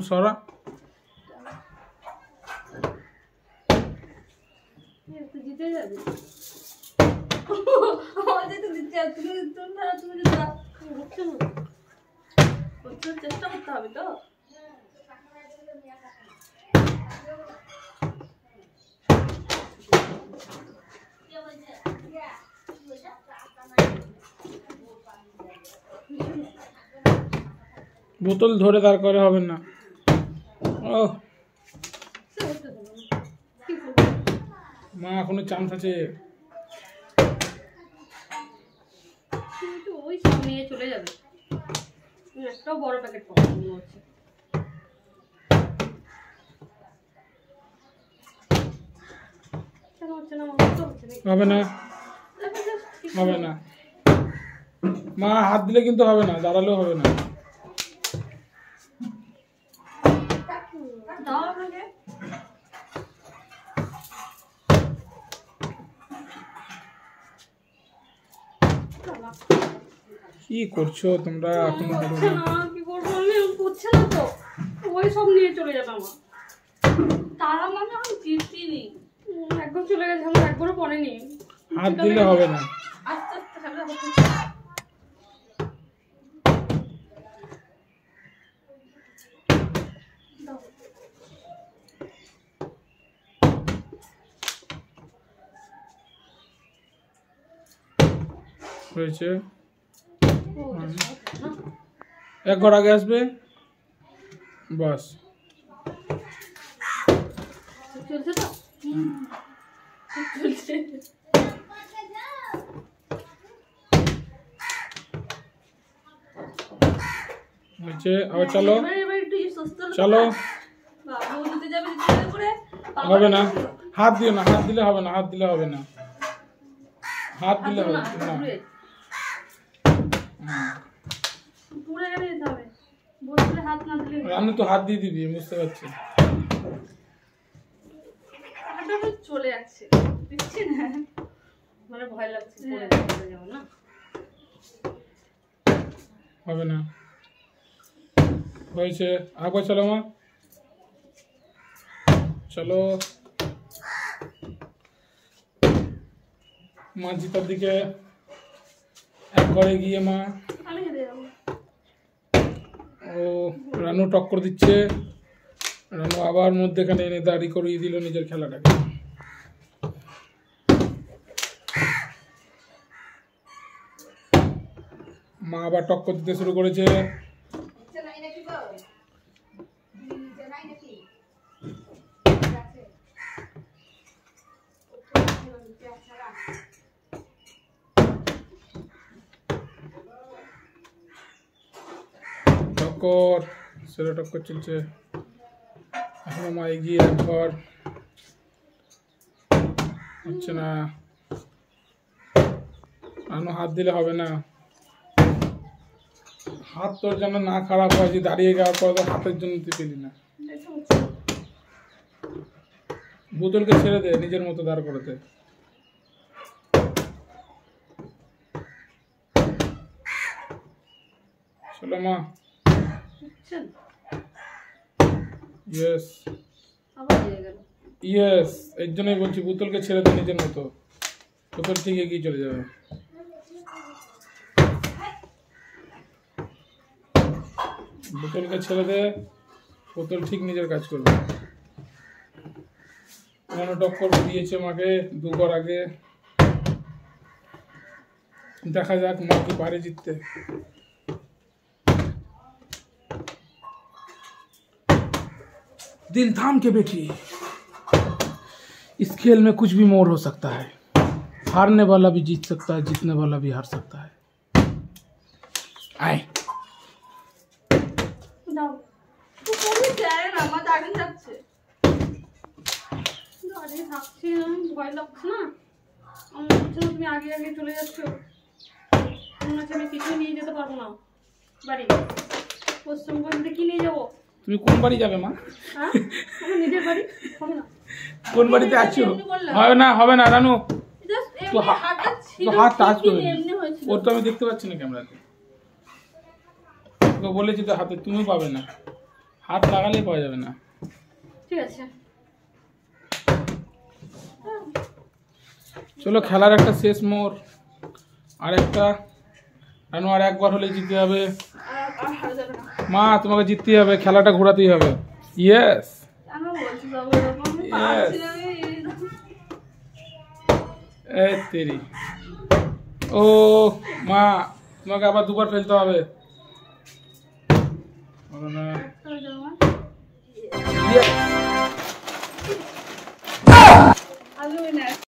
সরা জিতে যাবে চেষ্টা করতে হবে তো বোতল ধরে দাঁড় করে হবে না। ও মা এখনো চান্স আছে। ওই সব নিয়ে চলে যাবে। একটাও বড় প্যাকেট পাবো মনে হচ্ছে। হবে না হবে না মা, হাত দিলে কিন্তু হবে না, দাঁড়ালেও হবে না। কি করছো তোমরা? এখন কি করবো আমি, করছে না তো, ওই সব নিয়ে চলে যাবে আমার। তারা মানে আমি জিতিনি, একবার চলে গেছে, আমার একবারও পড়েনি। হাত দিলে হবে না। আস্তে আস্তে খেলা হচ্ছে। হয়েছে, এক ঘর আগে আসবে বাস। চলছে তো চলছে। হয়েছে, আবার চলো চলো। হবে না, হাত দিও না, হাত দিলে হবে না, হাত দিলে হবে না, হাত দিলে হবে না। আমি তো হাত দিয়ে দিবি, বুঝতে পারছি। চলে যাচ্ছে, দিচ্ছি না, মানে ভয় লাগছে না। হবে না, হয়েছে, আবার চলো মা, চলো। মা জিতার দিকে এক ঘরে গিয়ে মা, ও রানু টক্কর দিচ্ছে। রানু আবার মধ্যেখানে এনে দাঁড়ি করিয়ে দিল নিজের খেলাটাকে। মা আবার টক্কর দিতে শুরু করেছে। টক্কর, সেরা টক্কর চলছে। এখনো মা এগিয়ে, একবার হচ্ছে না। রানু হাত দিলে হবে না, হাত তোর যেন না খারাপ হয় যে দাঁড়িয়ে যাওয়ার পর হাতের জন্য তুই পেলি না। বোতলকে ছেড়ে দে, নিজের মতো দাঁড় করে দে। চলো মা, ইয়েস ইয়েস, এর জন্যই বলছি বোতলকে ছেড়ে দে নিজের মতো, বোতল ঠিক এগিয়ে চলে যাবে। বোতলকে ছেড়ে দে, বোতল ঠিক নিজের কাজ করবে। রানু টক্কর দিয়েছে মাকে দু ঘর আগে। দেখা যাক মা কি পারে জিততে। दिल थाम के बैठी, इस खेल में कुछ भी मोड़ हो सकता है। हारने वाला भी जीत सकता है, जीतने वाला भी हार सकता है। आए ভয় লাগছে না, তুমি আগে আগে চলে যাচ্ছ, আমি কিছু নিয়ে যেতে পারবো না বাড়ি। পশ্চিমবঙ্গে কি নিয়ে যাবো? তুমি কোন বাড়ি যাবে মা? নিজের বাড়ি হবে না, কোন বাড়িতে আছো? হবে না, হবে না রানু, তো হাত টাচ করে ওর তো আমি দেখতে পাচ্ছি না ক্যামেরাতে। তোকে বলেছি তো হাতে, তুমি পাবে না, হাত লাগালেই পাওয়া যাবে না। ঠিক আছে চলো খেলার একটা শেষ মোড়, আরেকটা রানু, আর একবার হলে জিততে হবে। আর হারা যাবে না। মা তোমাকে জিততেই হবে, খেলাটা ঘোরাতেই হবে। ইয়েস কেন বলছিস বাবু এরকম? আমি পারছি না, এই তেরি। ও মা, তোমাকে আবার দুবার ফেলতে হবে। বলো না। Yes! আমি উইনার।